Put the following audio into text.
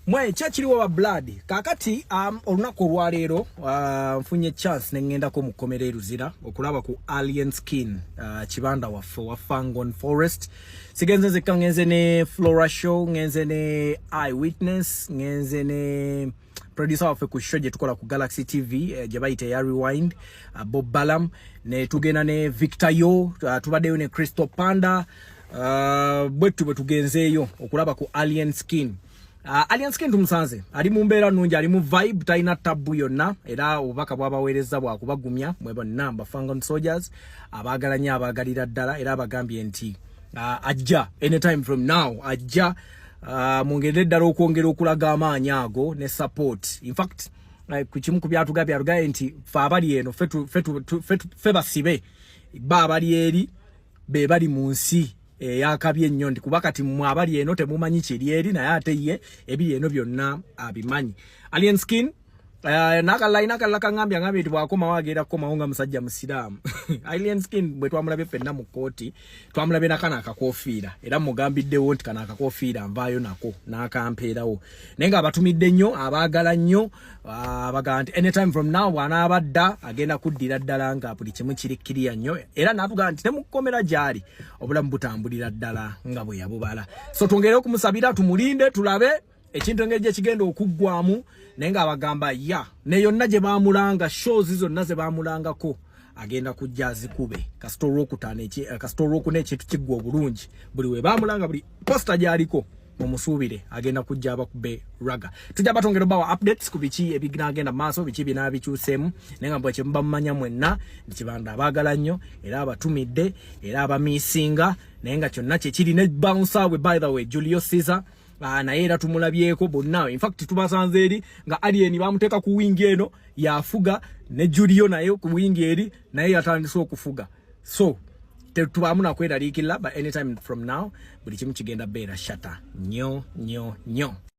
Mwe chachiliwo wa blood kakati olunaku olwaleero nfunye chance nengenda ko mukomere ruzira okulaba ku Alien Skin kibanda waffe wa Fangon Forest sigenze zeka ngenze ne Flora Show ngenze ne Eyewitness ngenze ne producer waffe ku show je tukola ku Galaxy TV je bayite ya Rewind Bob Balam ne tugena ne Victor Yo tubaddeyo ne Crystal Panda bwetu tugenzeyo okulaba ku Alien Skin. Alien Skin tumusanze ali mu mbeera nnungi ali mu vibe taina tabu yonna era obubaka bwabaweereza bwa kubagumya mwebo namba Fangon Soldiers abagalanya abagalira ddala era abagambye nti ajja anytime from now ajja mungere ddala okwongera okulaga amaanyi ago ne support in fact ku kimu ku byatugabya arugaye nti fa abali eno fe basibe ba abali eri be bali mu nsi yakabye nnyo ndi kuba kati mwabali eno temumanyi kiri naye ate ye ebiri eno byonna abimanyi. Alien Skin nakala kangambya ngambye ti bwakoma wagera koma onga musajja musiramu. Alien Skin bwe twamulabe fenna mu kooti twamulabe nakana akakofiira era mugambidde wonti kana akakofiira mbayo nako nakampeerawo nenga abatumidde nnyo abaagala nnyo abaganti anytime from now wana abadda agenda kuddira ddala nga buli kimu kirikkiriya nnyo era natuga nti temukomera gyali obulamu butambulira ddala nga bwe yabubala so twongere okumusabira tumulinde tulabe ekintu ngeje kigenda okuggwamu nenga abagamba ya ne yonna gye bamulanga shows zonna ze bamulangako agenda kujja azikube kasitoro okutane kasitoro okune ekintu kiggwa obulungi buli we bamulanga buli poster gyaliko mumusuubire agenda kujja abakube raga tujja batongera bawa updates ku biki ebigina agenda maaso biki bina bikyusemu nenga mbwa kyemba mmanya mwenna nikibanda abagala nnyo era abatumidde era abamisinga nenga kyonna kye kiri ne bounce away by the way Julius Caesar na era tumulabyeko bonna in fact tubasanze eri nga Alien bamuteka ku wing eno yafuga ne Julio nayo ku wing eri naye yatandise okufuga so tubamuna kwera likilla but anytime from now buli kimu kigenda beera shata nyo